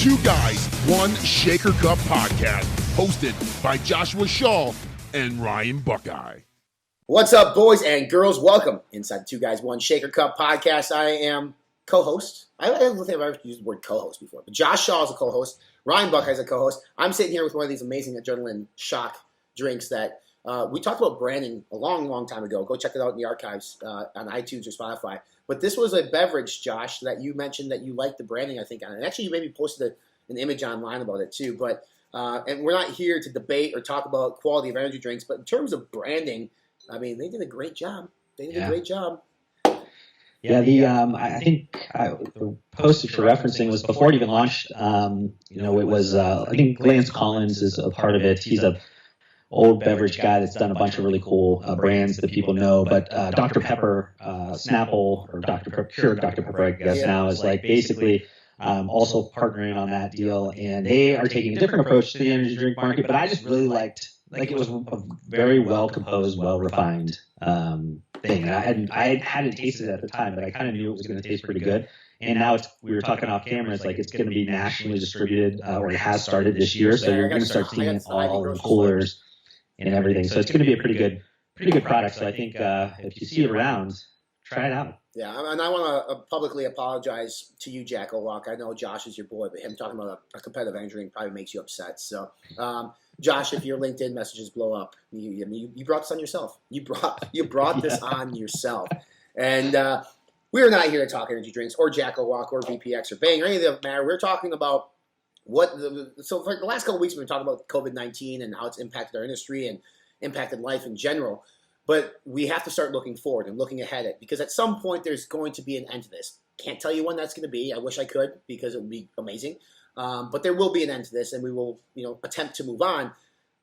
Two Guys, One Shaker Cup podcast, hosted by Joshua Shaw and Ryan Buckeye. What's up, boys and girls? Welcome inside the Two Guys, One Shaker Cup podcast. I am co-host. I don't think I've ever used the word co-host before, but Josh Shaw is a co-host. Ryan Buckeye is a co-host. I'm sitting here with one of these amazing adrenaline shock drinks that we talked about branding a long, long time ago. Go check it out in the archives on iTunes or Spotify. But this was a beverage, Josh, that you mentioned that you liked the branding, I think, on it. And actually, you maybe posted an image online about it, too. But and we're not here to debate or talk about quality of energy drinks. But in terms of branding, I mean, they did a great job. They did a great job. Yeah, I think the post you're referencing was before it even launched. It was, I think Lance Collins is a part of it. He's a old beverage guy that's done a bunch of really cool brands that people know. But Dr. Pepper, Snapple, or Dr. Pepper, I guess now, is like basically also partnering on that deal. And they are taking a different approach to the energy drink market. But I just really liked, it was a very well composed, well refined thing. And I hadn't tasted it at the time, but I kind of knew it was going to taste pretty good. And now we were talking off camera, it's like it's going to be nationally distributed, or it has started this year. So you're going to start seeing it all in coolers and everything. So it's going to be a pretty good product. So I think if you see it around, try it out. Yeah, and I want to publicly apologize to you, Jack Owalk. I know Josh is your boy, but him talking about a competitive energy drink probably makes you upset. So, Josh, if your LinkedIn messages blow up, you brought this on yourself. You brought this on yourself. And we're not here to talk energy drinks or Jack Owalk or VPX or Bang or any of that matter. We're talking about so for the last couple of weeks, we've been talking about COVID-19 and how it's impacted our industry and impacted life in general. But we have to start looking forward and looking ahead because at some point there's going to be an end to this. Can't tell you when that's going to be. I wish I could because it would be amazing. But there will be an end to this, and we will, attempt to move on.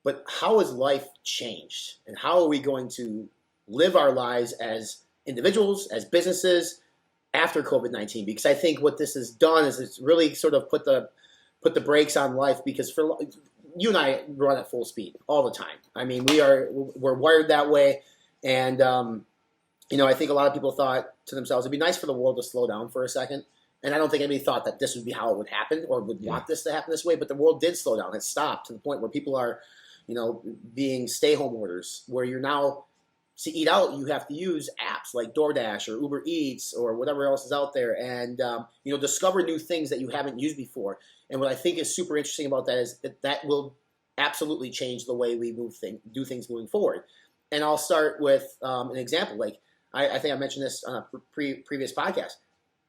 But how has life changed, and how are we going to live our lives as individuals, as businesses, after COVID-19? Because I think what this has done is it's really sort of put the brakes on life. Because for you and I run at full speed all the time. I mean, we're wired that way. And, I think a lot of people thought to themselves, it'd be nice for the world to slow down for a second. And I don't think anybody thought that this would be how it would happen or would want this to happen this way. But the world did slow down. It stopped to the point where people are, being stay-home orders, where you're now, to eat out, you have to use apps like DoorDash or Uber Eats or whatever else is out there and, discover new things that you haven't used before. And what I think is super interesting about that is that will absolutely change the way we do things moving forward. And I'll start with an example. Like I think I mentioned this on a previous podcast.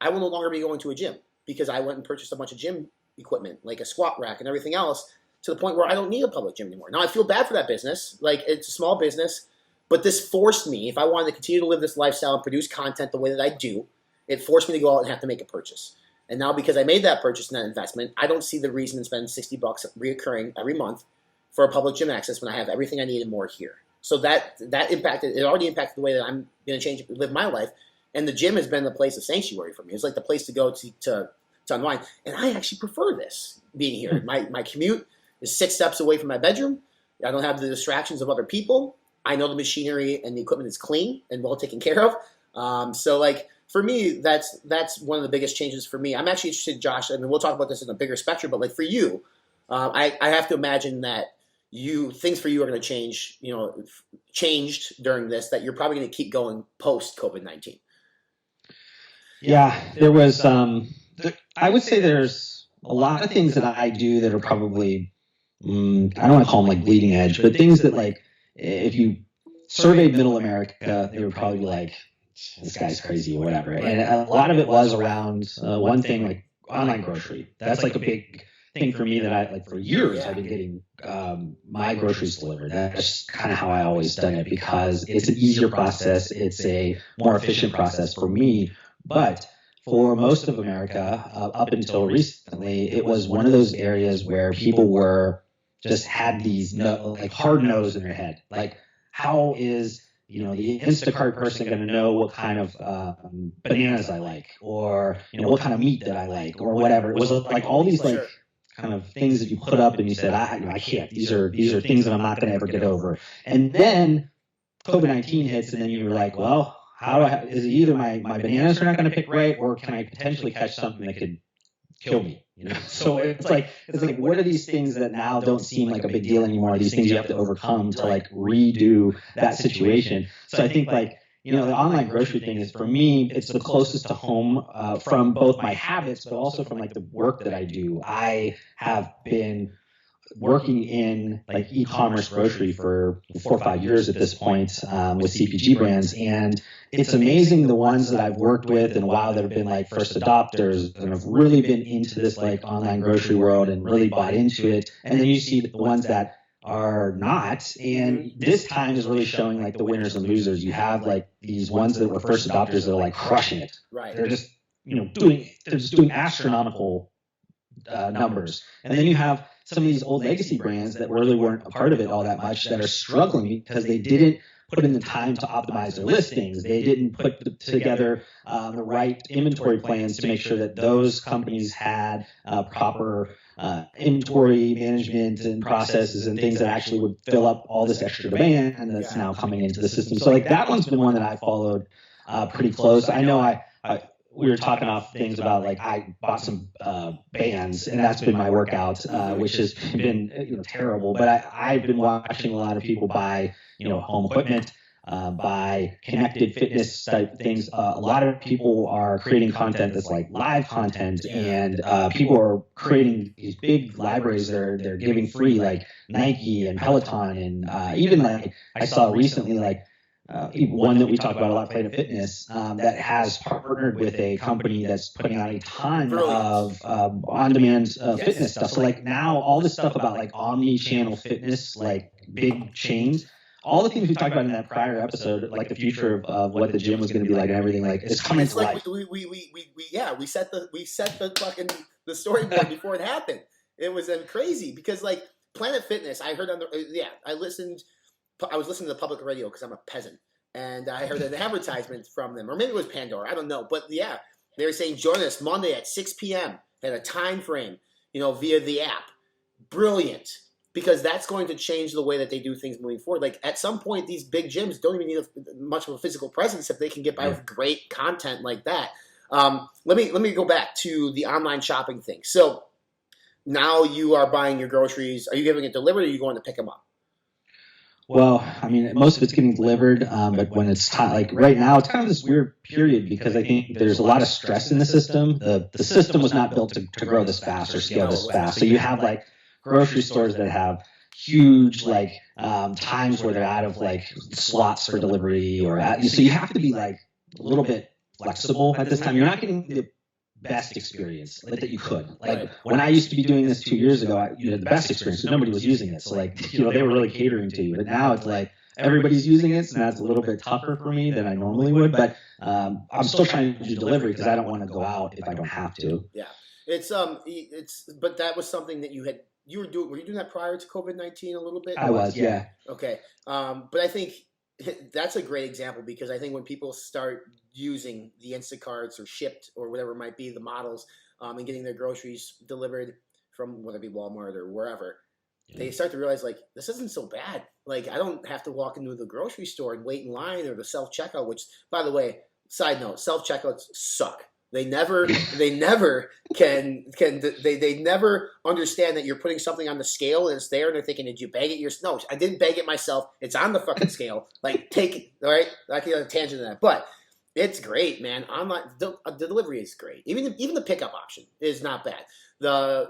I will no longer be going to a gym because I went and purchased a bunch of gym equipment, like a squat rack and everything else, to the point where I don't need a public gym anymore. Now, I feel bad for that business. Like, it's a small business, but this forced me, if I wanted to continue to live this lifestyle and produce content the way that I do, it forced me to go out and have to make a purchase. And now, because I made that purchase and that investment, I don't see the reason to spend $60 reoccurring every month for a public gym access when I have everything I need and more here. So that already impacted the way that I'm going to live my life. And the gym has been the place of sanctuary for me. It's like the place to go to unwind. And I actually prefer this, being here. My commute is 6 steps away from my bedroom. I don't have the distractions of other people. I know the machinery and the equipment is clean and well taken care of. For me, that's one of the biggest changes for me. I'm actually interested, Josh, and we'll talk about this in a bigger spectrum, but for you, I have to imagine that things for you are going to change, changed during this, that you're probably going to keep going post-COVID-19. Yeah, there was, I would say there's a lot of things that I do that are probably, I don't want to call them like bleeding edge, but things that if you surveyed middle America, they would probably be like, this guy's crazy or whatever. And a lot of it was around one thing, like online grocery. That's like a big thing for me that for years I've been getting my groceries delivered. That's kind of how I always done it because it's an easier process. It's a more efficient process for me. But for most of America, up until recently, it was one of those areas where people just had these hard nose in their head. Like, how is the Instacart person going to know what kind of bananas I like, or what kind of meat that I like, or whatever? It was like all these kind of things that you put up and you said, I can't. These are things that I'm not going to ever get over. And then COVID-19 hits, and then you're like, well, is it either my bananas are not going to pick right, or can I potentially catch something that could kill me, So it's like what are these things that now don't seem like a big deal anymore? These things you have to overcome to like redo that situation. So I think like, the online grocery thing is, for me, it's the closest to home from both my habits, but also from like the work that I do. I have been working in like e-commerce grocery for 4 or 5 years at this point with CPG brands, and it's amazing the ones that I've worked with and wow that have been like first adopters and have really been into this like online grocery world and really bought into it, and then you see the ones that are not, and this time is really showing like the winners and losers. You have like these ones that were first adopters that are like crushing it. Right. They're just doing astronomical numbers, and then you have some of these old legacy brands that really weren't a part of it all that much that are struggling because they didn't put in the time to optimize their listings. They didn't put together the right inventory plans to make sure that those companies had proper inventory management and processes and things that actually would fill up all this extra demand that's now coming into the system. So like that one's been one that I followed pretty close. I know we were talking off things about like I bought some bands, and that's been my workout, which has been terrible. But I've been watching a lot of people buy home equipment, buy connected fitness type things. A lot of people are creating content that's like live content, and people are creating these big libraries they're giving free, like Nike and Peloton, and even like I saw recently like. One that we talk about a lot, Planet Fitness, that has partnered with a company that's putting out a ton of on-demand fitness stuff. So like now all this stuff about like omni-channel fitness, like big chains, all the things we talked about in that prior episode, like the future of what the gym was going to be like and everything, like it's coming to life. We set the fucking the storyboard before it happened. It was crazy because like Planet Fitness, I heard I was listening to public radio because I'm a peasant, and I heard an advertisement from them, or maybe it was Pandora, I don't know. But yeah, they were saying join us Monday at 6 p.m. at a time frame, via the app. Brilliant, because that's going to change the way that they do things moving forward. Like at some point, these big gyms don't even need much of a physical presence if they can get by with great content like that. Let me go back to the online shopping thing. So now you are buying your groceries. Are you giving it delivered, or are you going to pick them up? Well, I mean, most of it's getting delivered, but when it's like right now, it's kind of this weird period because I think there's a lot of stress in the system. The system was not built to grow this fast or scale this fast. So you have like grocery stores that have huge like times where they're out of like slots for delivery, so you have to be like a little bit flexible at this time. You're not getting the best experience that you could. Like when I used to be doing this 2 years ago, you had the best experience because nobody was using it. So like, they were really catering to you. But now it's like everybody's using it, so now it's a little bit tougher for me than I normally would. But I'm still trying to do delivery because I don't want to go out if I don't have to. Yeah, but that was something that you were doing. Were you doing that prior to COVID-19 a little bit? I was, yeah. Okay, but I think that's a great example because I think when people start using the Instacarts or Shipped or whatever it might be, the models, and getting their groceries delivered from whether it be Walmart or wherever, they start to realize like this isn't so bad. Like I don't have to walk into the grocery store and wait in line or the self-checkout, which by the way, side note, self-checkouts suck. They never understand that you're putting something on the scale and it's there and they're thinking, did you bag it yourself? No, I didn't bag it myself. It's on the fucking scale. Like, take it, all right? I can get a tangent on that. But it's great, man. Online the delivery is great. Even the pickup option is not bad.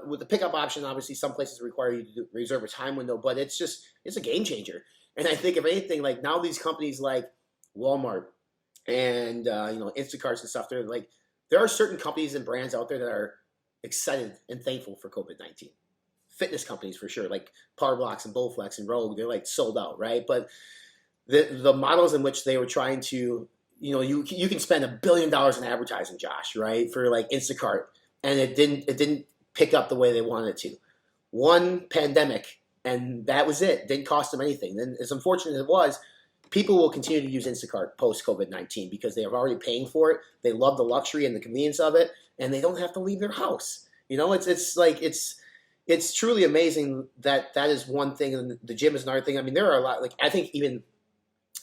With the pickup option, obviously some places require you to reserve a time window, but it's a game changer. And I think if anything, like now these companies like Walmart and Instacarts and stuff, they're like, there are certain companies and brands out there that are excited and thankful for COVID-19. Fitness companies for sure, like Power Blocks and Bowflex and Rogue, they're like sold out, right? But the models in which they were trying to, you can spend $1 billion in advertising, Josh, right, for like Instacart, and it didn't pick up the way they wanted it to. One pandemic, and that was it. Didn't cost them anything. And as unfortunate as it was, people will continue to use Instacart post-COVID-19 because they are already paying for it. They love the luxury and the convenience of it, and they don't have to leave their house. It's truly amazing that is one thing, and the gym is another thing. I mean, there are a lot. Like I think even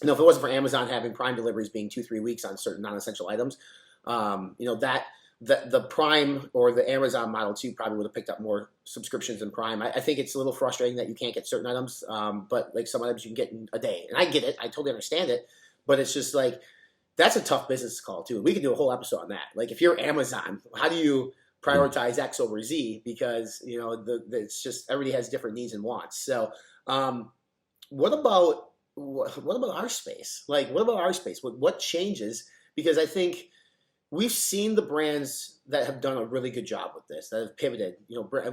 if it wasn't for Amazon having Prime deliveries being 2-3 weeks on certain non-essential items, that the Prime or the Amazon model too probably would have picked up more subscriptions than Prime. I think it's a little frustrating that you can't get certain items, but like some items you can get in a day. And I get it. I totally understand it. But it's just like, that's a tough business call too. We could do a whole episode on that. Like if you're Amazon, how do you prioritize X over Z? Because, it's just everybody has different needs and wants. So what about our space? Like, what about our space? What changes? Because I think we've seen the brands that have done a really good job with this, that have pivoted.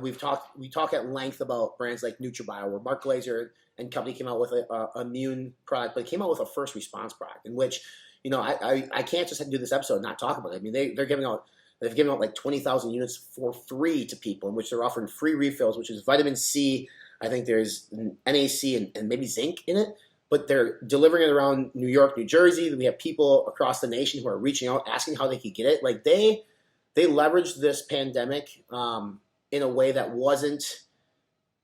We talk at length about brands like NutraBio, where Mark Glazer and company came out with a immune product, but it came out with a first response product, in which, I can't just do this episode and not talk about it. I mean, they've given out like 20,000 units for free to people, in which they're offering free refills, which is vitamin C. I think there's NAC and maybe zinc in it. But they're delivering it around New York, New Jersey. We have people across the nation who are reaching out, asking how they could get it. Like they leveraged this pandemic in a way that wasn't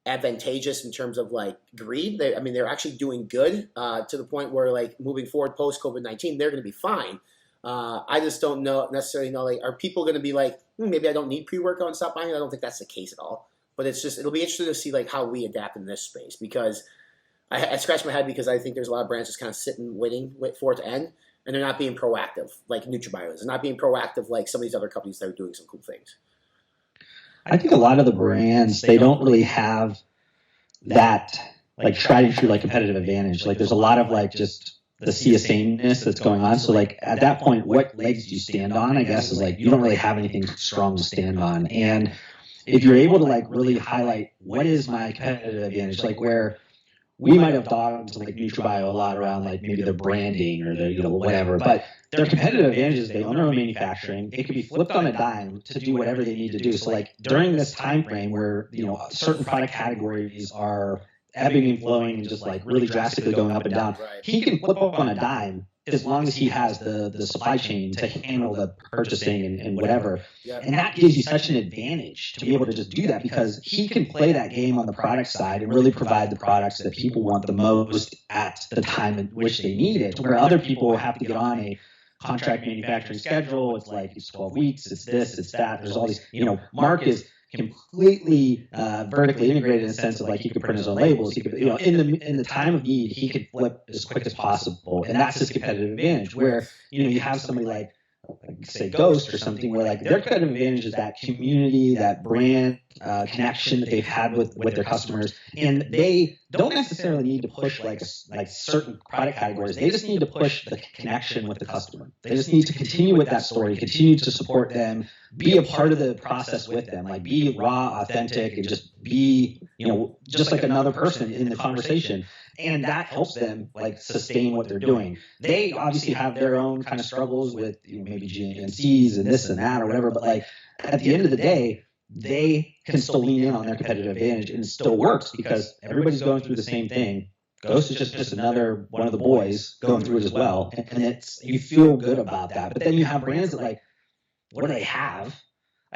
advantageous in terms of like greed. They're actually doing good to the point where like moving forward post COVID-19, they're going to be fine. I just don't necessarily know, like, are people going to be like, maybe I don't need pre-workout and stop buying it? I don't think that's the case at all. But it'll be interesting to see like how we adapt in this space, because I scratch my head because I think there's a lot of brands just kind of sitting, waiting for it to end, and they're not being proactive like NutraBio is. They're not being proactive like some of these other companies that are doing some cool things. I think a lot of the brands, they don't really have that like tried and true like competitive advantage. Like there's a lot of like just the sea of sameness that's going on. So like at that point, what legs do you stand on? I guess is like you don't really have anything strong to stand on. And if you're able to like really highlight what is my competitive advantage, like where we might have dogged like NutraBio a lot around like maybe their branding or their whatever, but their competitive advantage is they own their own manufacturing. It could be flipped on a dime to do whatever they need to do. So like during this time frame where certain product categories are ebbing and flowing and just like really drastically going up and down, he can flip up on a dime as long as he has the supply chain to handle the purchasing and whatever. Yeah. And that gives you such an advantage to be able to just do that, because he can play that game on the product side and really provide the products that people want the most at the time in which they need it, where other people will have to get on a contract manufacturing schedule. It's like it's 12 weeks, it's this, it's that. There's all these, Mark is completely vertically integrated in the sense of like he could print his own labels. He could, in the time of need, he could flip as quick as possible, and that's his competitive advantage. Where you have somebody like say Ghost or something, where like their competitive advantage is that community, that brand connection that they've had with their customers, and they don't necessarily need to push like certain product categories. They just need to push the connection with the customer. They just need to continue with that story, continue to support them, be a part of the process with them, like be raw, authentic, and just be, just like another person in the conversation. And that helps them like sustain what they're doing. They obviously have their own kind of struggles with maybe GNCs and this and that or whatever, but like at the end of the day, they can still lean in on their competitive advantage, and it still works because everybody's going through the same thing. Ghost is just another one of the boys going through it as well. And you feel good about that. But then you have brands that like, what do they have?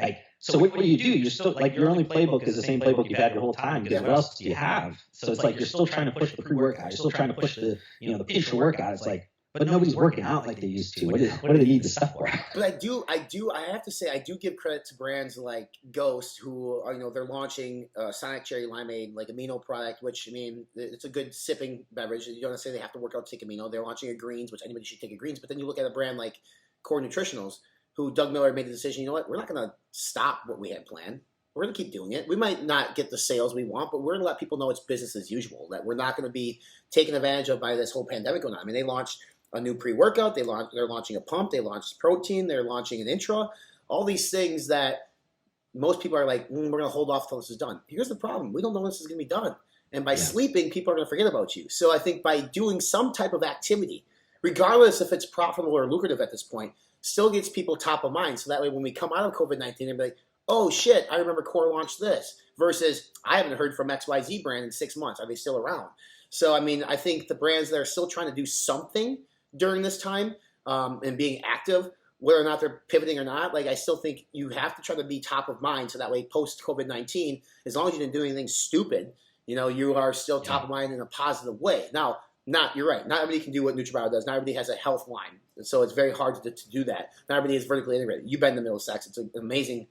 Like, so what do? You're still like, your only playbook is the same playbook you've had your whole time, because what else do you have? So it's like you're still trying to push the pre-workout, you're still trying to push the the initial workout. It's like, but nobody's working out like they used to. What do they need the stuff for? But I have to say, I do give credit to brands like Ghost, who are, they're launching Sonic Cherry Limeade, like amino product, which, it's a good sipping beverage. You don't necessarily have to work out to take amino. They're launching a greens, which anybody should take a greens. But then you look at a brand like Core Nutritionals, who Doug Miller made the decision, we're not going to stop what we had planned. We're going to keep doing it. We might not get the sales we want, but we're going to let people know it's business as usual, that we're not going to be taken advantage of by this whole pandemic going on. They launched a new pre-workout. They're launching a pump. They launched protein. They're launching an intra. All these things that most people are like, we're going to hold off till this is done. Here's the problem. We don't know when this is going to be done. And by sleeping, people are going to forget about you. So I think by doing some type of activity, regardless if it's profitable or lucrative at this point, still gets people top of mind. So that way when we come out of COVID-19, they'll be like, oh shit, I remember Core launched this, versus I haven't heard from XYZ brand in 6 months. Are they still around? So, I think the brands that are still trying to do something during this time and being active, whether or not they're pivoting or not, like I still think you have to try to be top of mind. So that way post COVID-19, as long as you didn't do anything stupid, you are still top of mind in a positive way. Now, You're right. Not everybody can do what NutriBio does. Not everybody has a health line. So it's very hard to do that. Not everybody is vertically integrated. You've been in the Middlesex. It's an amazing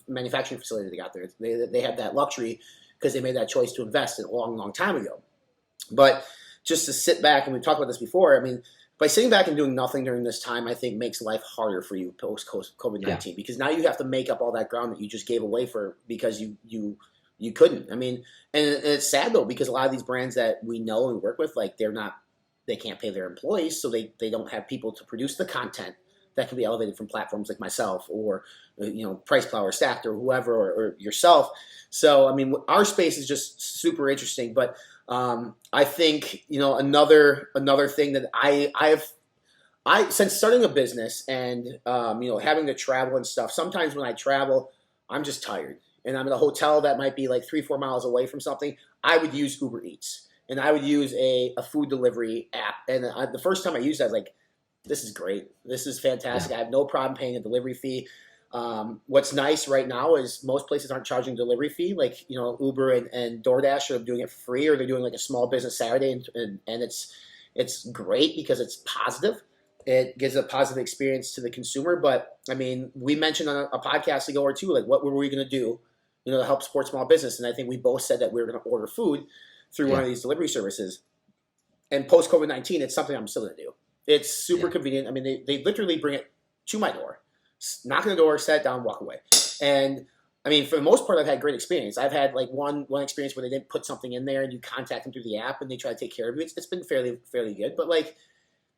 manufacturing facility they got there. They have that luxury because they made that choice to invest in a long, long time ago. But just to sit back, and we've talked about this before, I mean, by sitting back and doing nothing during this time, I think makes life harder for you post-COVID-19 because now you have to make up all that ground that you just gave away because you couldn't. I mean, and it's sad though because a lot of these brands that we know and work with, like they can't pay their employees, so they don't have people to produce the content that can be elevated from platforms like myself or Price Plow or Stacked or whoever or yourself. So I mean, our space is just super interesting, but I think another thing that I since starting a business and having to travel and stuff. Sometimes when I travel, I'm just tired, and I'm in a hotel that might be like 3-4 miles away from something. I would use Uber Eats, and I would use a food delivery app. And the first time I used it, I was like, "This is great. This is fantastic. I have no problem paying a delivery fee." What's nice right now is most places aren't charging delivery fee. Like, Uber and DoorDash are doing it for free, or they're doing like a small business Saturday. And it's great because it's positive. It gives a positive experience to the consumer. But I mean, we mentioned on a podcast ago or two, like what were we going to do, to help support small business? And I think we both said that we were going to order food through one of these delivery services. And post COVID-19, it's something I'm still going to do. It's super convenient. I mean, they literally bring it to my door. Knock on the door, sit down, walk away. And I mean, for the most part, I've had great experience. I've had like one experience where they didn't put something in there and you contact them through the app and they try to take care of you. It's been fairly good, but like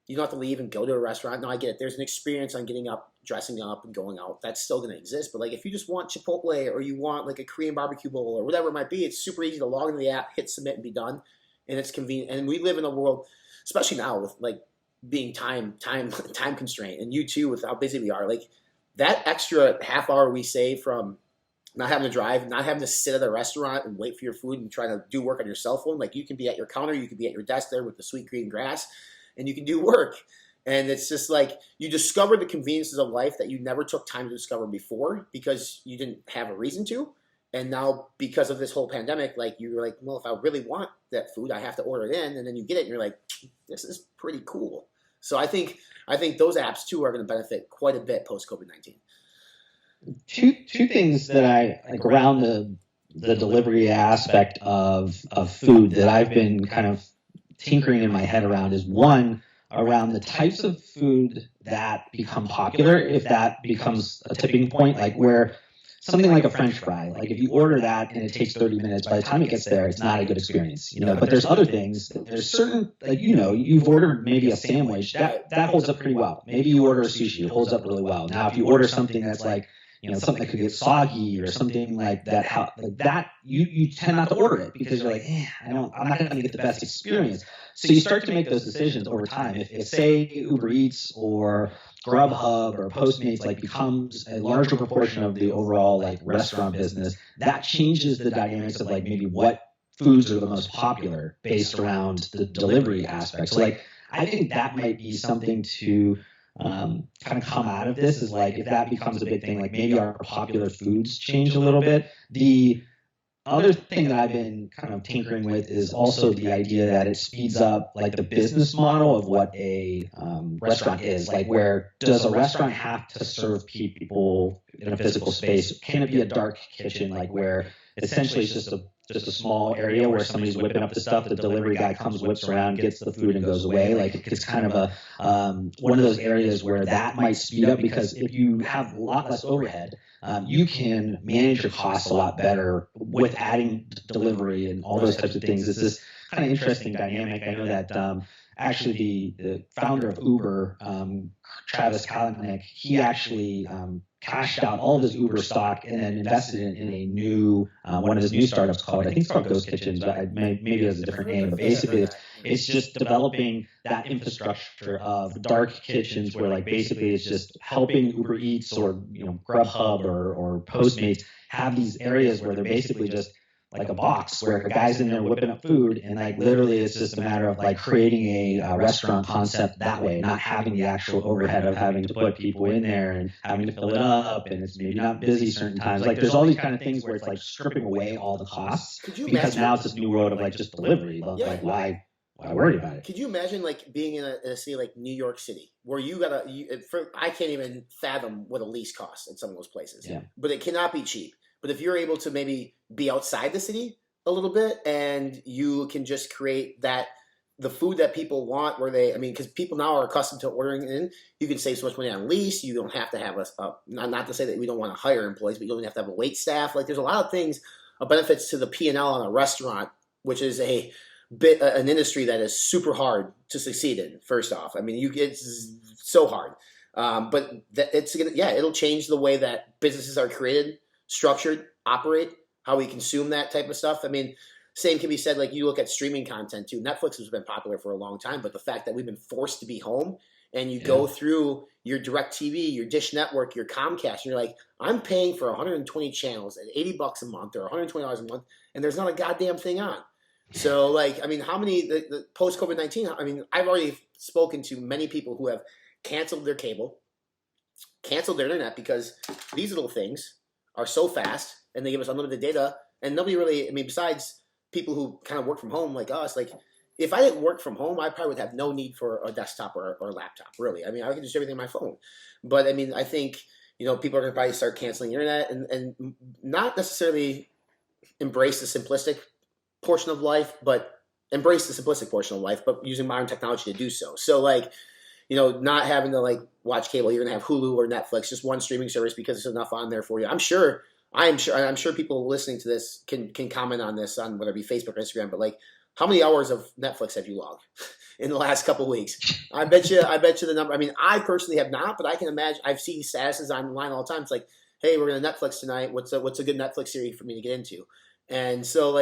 you don't have to leave and go to a restaurant. No, I get it. There's an experience on getting up, dressing up, and going out. That's still going to exist. But like if you just want Chipotle or you want like a Korean barbecue bowl or whatever it might be, it's super easy to log into the app, hit submit, and be done. And it's convenient. And we live in a world, especially now with like being time constraint, and you too with how busy we are, like. That extra half hour we save from not having to drive, not having to sit at a restaurant and wait for your food and try to do work on your cell phone. Like you can be at your counter, you can be at your desk there with the sweet green grass, and you can do work. And it's just like you discover the conveniences of life that you never took time to discover before because you didn't have a reason to. And now because of this whole pandemic, like you're like, well, if I really want that food, I have to order it in. And then you get it and you're like, this is pretty cool. So I think those apps too are going to benefit quite a bit post COVID-19. Two things that I like around the delivery aspect of food that I've been kind of tinkering in my head around is one around the types of food that become popular. If that becomes a tipping point, like where something like a French fry, like if you order that and it takes 30 minutes, by the time it gets there, it's not a good experience, but there's other things. There's certain, like, you've ordered maybe a sandwich that holds up pretty well. Maybe you order a sushi, it holds up really well. Now, if you order something that's like, something that could get soggy or something like that, you tend not to order it because you're like, I'm not going to get the best experience. So you start to make those decisions over time. If say Uber Eats or Grubhub or Postmates like becomes a larger proportion of the overall like restaurant business, that changes the dynamics of like maybe what foods are the most popular based around the delivery aspect. So like I think that might be something to kind of come out of this is like if that becomes a big thing, like maybe our popular foods change a little bit. The other thing that I've been kind of tinkering with is also the idea that it speeds up like the business model of what a restaurant is. Like where does a restaurant have to serve people in a physical space? Can it be a dark kitchen, like where essentially it's just a small area where somebody's whipping up the stuff, the delivery guy comes, whips around, gets the food and goes away? Like it's kind of a one of those areas where that might speed up because if you have a lot less overhead, you can manage your costs a lot better with adding delivery and all those types of things. It's this kind of interesting dynamic. I know that actually the founder of Uber, Travis Kalanick, he actually cashed out all of his Uber stock and then invested in a new one of his new startups called, I think it's called Ghost Kitchens, but maybe it has a different name. But basically, it's just developing that infrastructure of dark kitchens where like basically it's just helping Uber Eats or Grubhub or Postmates have these areas where they're basically just like a box where a guy's in there whipping up food, and like literally it's just a matter of like creating a restaurant concept that way, not having the actual overhead of having to put people in there and having to fill it up, and it's maybe not busy certain times. Like there's all these kind of things where it's like stripping away all the costs because now it's this new world of like just delivery. Like why why worry about it? Could you imagine like being in a city like New York City, where I can't even fathom what a lease costs in some of those places. Yeah. But it cannot be cheap. But if you're able to maybe be outside the city a little bit, and you can just create the food that people want, because people now are accustomed to ordering in. You can save so much money on lease. You don't have to have not to say that we don't want to hire employees, but you don't have to have a wait staff. Like, there's a lot of things, benefits to the P&L on a restaurant, which is an industry that is super hard to succeed in. First off, it's so hard, but it'll change the way that businesses are created, structured, operate, how we consume that type of stuff. Same can be said, like, you look at streaming content too. Netflix has been popular for a long time, but the fact that we've been forced to be home, and you go through your DirecTV, your Dish Network, your Comcast, and you're like, I'm paying for 120 channels at $80 a month or $120 a month, and there's not a goddamn thing on. So, how many, the post-COVID-19, I've already spoken to many people who have canceled their cable, canceled their internet, because these little things are so fast, and they give us unlimited data, and nobody really, besides people who kind of work from home like us, like, if I didn't work from home, I probably would have no need for a desktop or a laptop, really. I could just do everything on my phone. But, I think, people are going to probably start canceling the internet and not necessarily embrace the simplistic portion of life, but embrace the simplistic portion of life, but using modern technology to do so. So, not having to, watch cable, you're going to have Hulu or Netflix, just one streaming service, because there's enough on there for you. I'm sure people listening to this can comment on this on whether it be Facebook or Instagram, but how many hours of Netflix have you logged in the last couple of weeks? I bet you the number. I personally have not, but I can imagine. I've seen statuses online all the time. It's like, hey, we're going to Netflix tonight. What's a good Netflix series for me to get into? And so,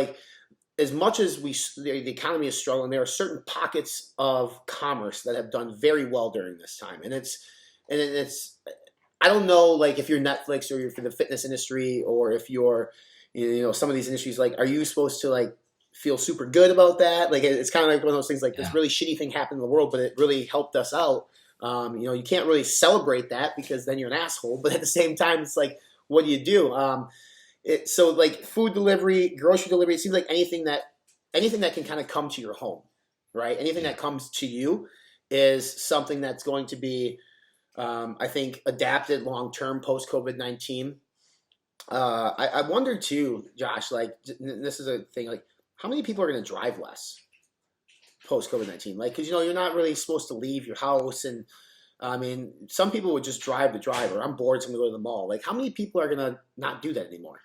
as much as the economy is struggling, there are certain pockets of commerce that have done very well during this time, and it's I don't know, if you're Netflix or you're for the fitness industry, or if you're, some of these industries, are you supposed to feel super good about that? It's kind of like one of those things, this really shitty thing happened in the world, but it really helped us out. You can't really celebrate that, because then you're an asshole. But at the same time, it's what do you do? Food delivery, grocery delivery, it seems like anything that can kind of come to your home, right? Anything that comes to you is something that's going to be, I think, adapted long-term post-COVID-19. I wonder too, Josh, this is a thing, how many people are going to drive less post-COVID-19? Because, you're not really supposed to leave your house, and some people would just drive to drive, or I'm bored, so I'm going to go to the mall. How many people are going to not do that anymore?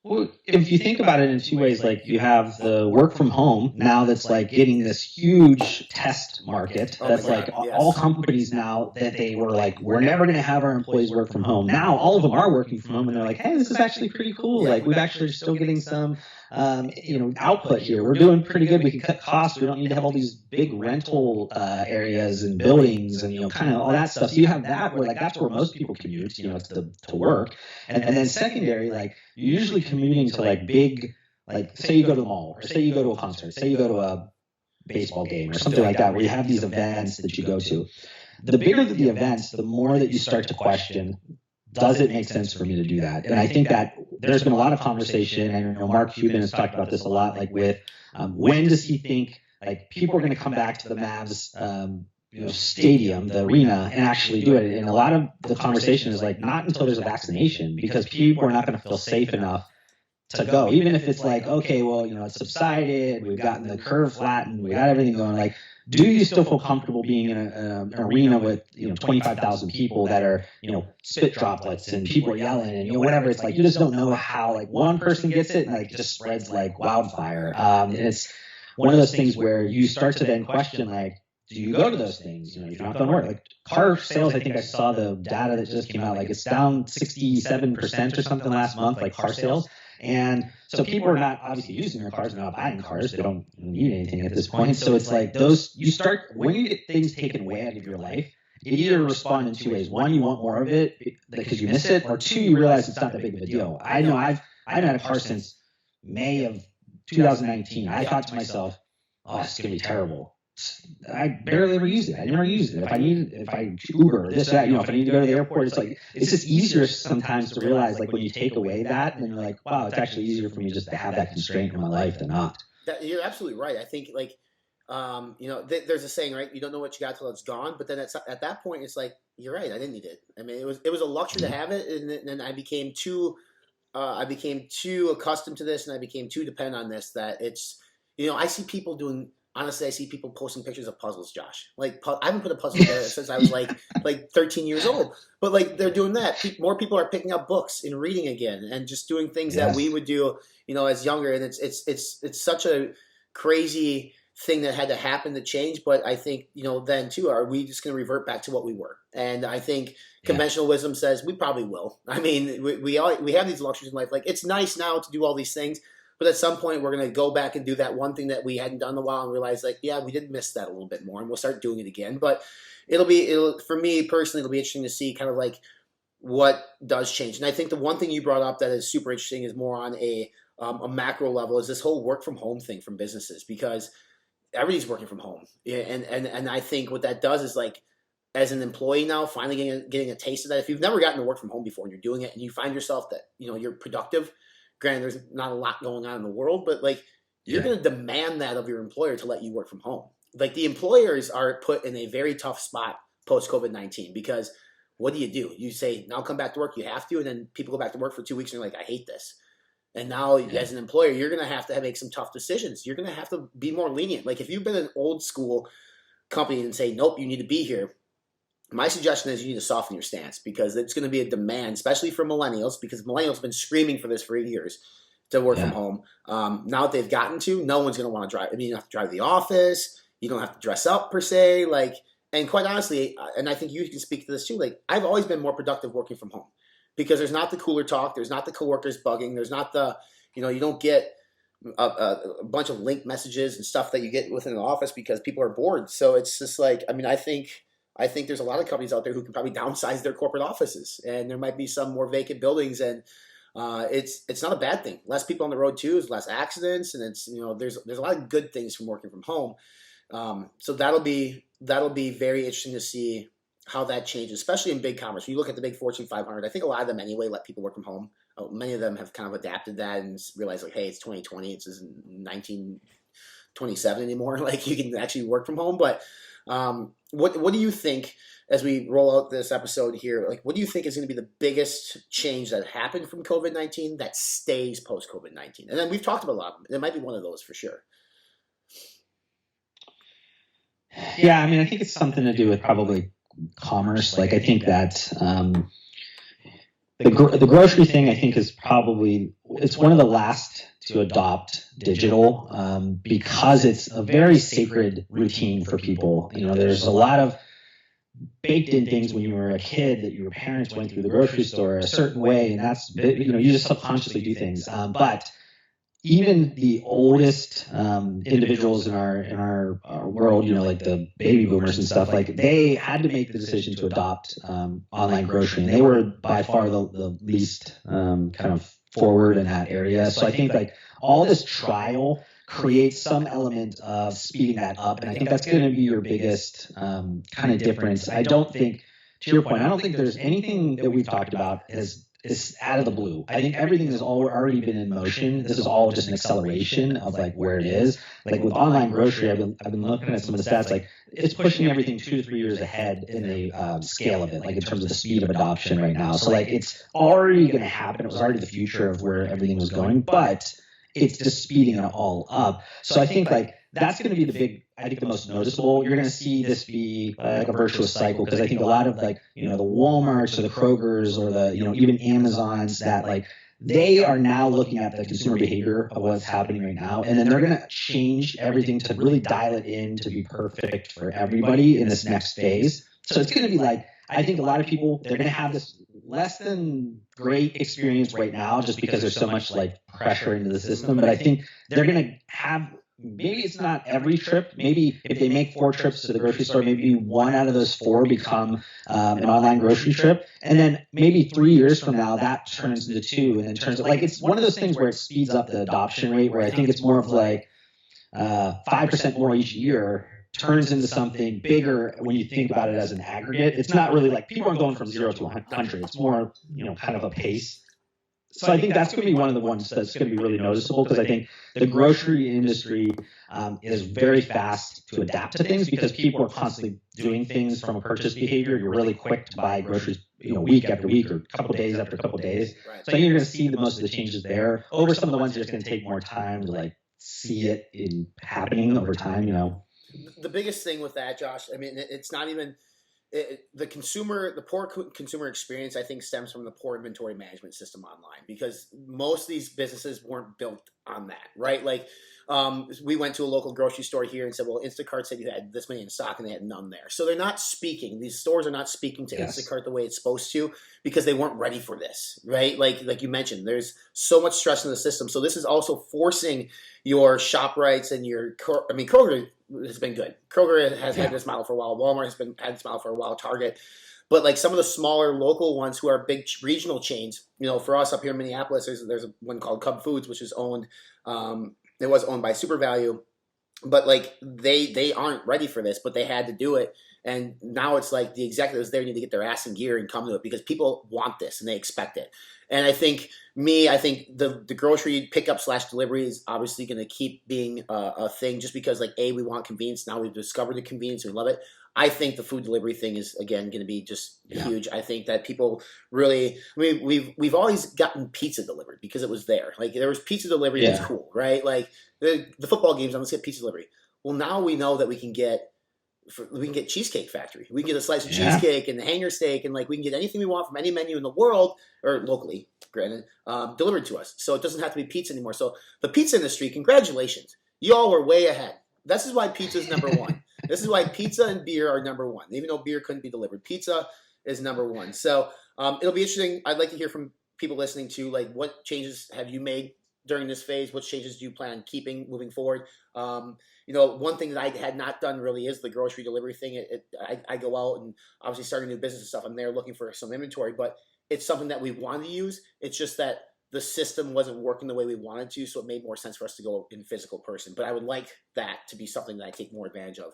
Well, if you think about it in two ways, you have the work from home now that's getting this huge test market. That's all companies now that they were we're never going to have our employees work from home. Now all of them are working from home, and they're hey, this is actually pretty cool. We've actually still getting some, output here. We're doing pretty good. We can cut costs. We don't need to have all these big rental areas and buildings and kind of all that stuff. So you have that where that's where most people commute, to work, and then secondary, you're usually commuting to big, say you go to the mall, or say you go to a concert, say you go to a baseball game or something like that, where you have these events that you go to. The bigger the events, the more that you start to question, does it make sense for me to do that? And I think that there's been a lot of conversation, and Mark Cuban has talked about this a lot, with when does he think people are going to come back to the Mavs stadium, the arena, and actually do it. And a lot of the conversation is not until there's a vaccination, because people are not going to feel safe enough to go, even if it's okay, well, it's subsided, we've gotten the curve flattened, we got everything going. Do you still feel comfortable being in an arena with 25,000 people that are spit droplets and people are yelling and whatever? It's you just don't know how one person gets it and it just spreads like wildfire. And it's one of those things where you start to then question do you go to those things? If you're not going to work, car sales, I think I saw the data that just came out, it's down 67% or something last month, car sales. And so people are not obviously using their cars, they're not buying cars, they don't need anything at this point. So it's you start, when you get things taken away out of your life, you either respond in two ways. One, you want more of it because you miss it, or two, you realize it's not that big of a deal. I know I've had a car since May of 2019. I thought to myself, oh, it's going to be terrible. I barely ever use it. I never use it. If I Uber, this, that, if I need to go to the airport, it's just easier sometimes to realize when you take away that, and you're wow, it's actually easier for me just to have that constraint in my life than not. You're absolutely right. I think There's a saying, right? You don't know what you got till it's gone. But then at that point, it's like, you're right. I didn't need it. I mean, it was a luxury to have it, and then I became too accustomed to this, and I became too dependent on this that it's, I see people doing. Honestly, I see people posting pictures of puzzles, Josh. Like, I haven't put a puzzle together since I was like 13 years old. But like, they're doing that. More people are picking up books and reading again, and just doing things that we would do, as younger. And it's such a crazy thing that had to happen to change. But I think, then too, are we just going to revert back to what we were? And I think conventional wisdom says we probably will. I mean, we have these luxuries in life. Like, it's nice now to do all these things. But at some point, we're going to go back and do that one thing that we hadn't done in a while and realize, like, yeah, we did miss that a little bit more, and we'll start doing it again. But for me personally, it'll be interesting to see kind of like what does change. And I think the one thing you brought up that is super interesting is more on a macro level is this whole work from home thing from businesses, because everybody's working from home. Yeah, and I think what that does is, like, as an employee now, finally getting a taste of that. If you've never gotten to work from home before and you're doing it and you find yourself that, you're productive. Granted, there's not a lot going on in the world, but like, you're going to demand that of your employer to let you work from home. Like, the employers are put in a very tough spot post-COVID-19, because what do? You say, now come back to work. You have to. And then people go back to work for 2 weeks and you're like, I hate this. And now as an employer, you're going to have to make some tough decisions. You're going to have to be more lenient. Like, if you've been an old school company and say, nope, you need to be here. My suggestion is you need to soften your stance, because it's going to be a demand, especially for millennials, because millennials have been screaming for this for 8 years to work from home. Now that they've gotten to, no one's going to want to drive. I mean, you don't have to drive to the office. You don't have to dress up per se. Like, and quite honestly, and I think you can speak to this too, like, I've always been more productive working from home, because there's not the cooler talk. There's not the coworkers bugging. There's not the, you don't get a bunch of link messages and stuff that you get within an office because people are bored. So it's just like, I mean, I think there's a lot of companies out there who can probably downsize their corporate offices, and there might be some more vacant buildings, and it's not a bad thing. Less people on the road too is less accidents, and it's, there's a lot of good things from working from home. So that'll be very interesting to see how that changes, especially in big commerce. When you look at the big Fortune 500, I think a lot of them anyway let people work from home. Many of them have kind of adapted that and realized, like, hey, it's 2020, it's 1927 anymore. Like, you can actually work from home, but. What do you think, as we roll out this episode here, like, what do you think is going to be the biggest change that happened from COVID-19 that stays post-COVID-19? And then we've talked about a lot of them. It might be one of those for sure. Yeah, I mean, I think it's something to do with probably commerce. Like, I think that the grocery thing, I think, is probably, it's one of the last to adopt digital, because it's a very sacred routine for people. There's a lot of baked in things when you were a kid that your parents went through the grocery store a certain way, and that's, you just subconsciously do things. But even the oldest individuals in our world, like the baby boomers and stuff, like, they had to make the decision to adopt online grocery, and they were by far the least kind of forward in that area. So I think, like, all this trial creates some element of speeding that up, and I think that's going to be your biggest kind of difference. I don't think, to your point, I don't think there's anything that we've talked about is out of the blue. I think everything has already been in motion. This is all just an acceleration of, like, where it is. Like, with online grocery, I've been looking at some of the stats. Like, it's pushing everything 2 to 3 years ahead in the scale of it, like, in terms of the speed of adoption right now. So, like, it's already going to happen. It was already the future of where everything was going, but it's just speeding it all up. So I think, like, that's going to be the most noticeable. You're going to see this be like a virtuous cycle, because I think a lot of, like, the Walmarts or the Krogers or the, even Amazons, that, like, they are now looking at the consumer behavior of what's happening right now, and then they're going to change everything to really dial it in to be perfect for everybody in this next phase. So it's going to be like, I think a lot of people, they're going to have this less than great experience right now just because there's so much, like, pressure into the system. But I think they're going to have, maybe it's not every trip. Maybe if they make 4 trips to the grocery store, maybe 1 out of those 4 become an online grocery trip. And then maybe 3 years from now, that turns into 2, and then turns, like, it's one of those things where it speeds up the adoption rate, where I think it's more of like 5% more each year turns into something bigger when you think about it as an aggregate. It's not really like people aren't going from 0 to 100. It's more, kind of a pace. So I think that's going to be one of the ones that's going to be really noticeable, because I think the grocery industry is very fast to adapt to things, because people are constantly doing things from a purchase behavior. You're really quick to buy groceries, week after week or a couple days after a couple days. Right. So I think you're going to see most of the changes there over some of the ones that's going to take more time to like see it in happening over time. The biggest thing with that, Josh, I mean, it's not even the poor consumer experience, I think, stems from the poor inventory management system online, because most of these businesses weren't built on that, right? Like, we went to a local grocery store here and said, well, Instacart said you had this many in stock, and they had none there. So they're not speaking. These stores are not speaking to Instacart the way it's supposed to, because they weren't ready for this, right? Like you mentioned, there's so much stress in the system. So this is also forcing your ShopRites and Kroger has been good. Kroger has had this model for a while. Walmart has had this model for a while. Target. But like some of the smaller local ones who are big regional chains, for us up here in Minneapolis, there's one called Cub Foods, which is owned, it was owned by Super Value, but like they aren't ready for this, but they had to do it. And now it's like the executives there need to get their ass in gear and come to it, because people want this and they expect it. And I think the grocery pickup / delivery is obviously going to keep being a thing, just because we want convenience. Now we've discovered the convenience and we love it. I think the food delivery thing is, again, going to be just huge. I think that people really, we've always gotten pizza delivered because it was there. Like there was pizza delivery, it was cool, right? Like the football games, let's get pizza delivery. Well, now we know that we can get Cheesecake Factory. We can get a slice of cheesecake and the hanger steak, and like we can get anything we want from any menu in the world, or locally, granted, delivered to us. So it doesn't have to be pizza anymore. So the pizza industry, congratulations. You all were way ahead. This is why pizza is number one. This is why pizza and beer are number one. Even though beer couldn't be delivered, pizza is number one. So it'll be interesting. I'd like to hear from people listening to what changes have you made during this phase? What changes do you plan on keeping moving forward? One thing that I had not done really is the grocery delivery thing. I go out and obviously start a new business and stuff. I'm there looking for some inventory, but it's something that we wanted to use. It's just that the system wasn't working the way we wanted to, so it made more sense for us to go in physical person. But I would like that to be something that I take more advantage of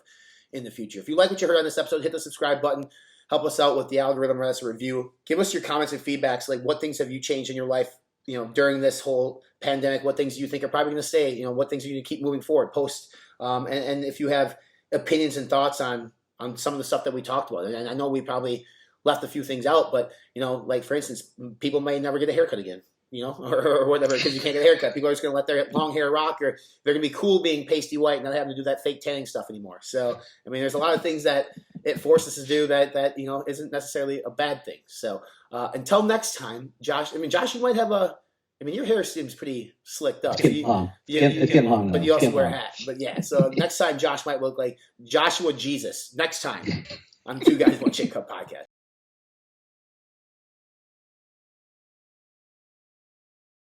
in the future. If you like what you heard on this episode, hit the subscribe button. Help us out with the algorithm, write us a review. Give us your comments and feedbacks. Like, what things have you changed in your life, during this whole pandemic? What things do you think are probably going to stay? What things are you going to keep moving forward? Post. And if you have opinions and thoughts on some of the stuff that we talked about, and I know we probably left a few things out, but like for instance, people may never get a haircut again, or whatever, because you can't get a haircut. People are just going to let their long hair rock, or they're going to be cool being pasty white and not having to do that fake tanning stuff anymore. So, there's a lot of things that it forces us to do that isn't necessarily a bad thing. So, until next time, Josh, you might have your hair seems pretty slicked up. It's getting long. It's getting long, but you also wear a hat. But yeah, so next time Josh might look like Joshua Jesus. Next time on Two Guys One Shake Cup podcast.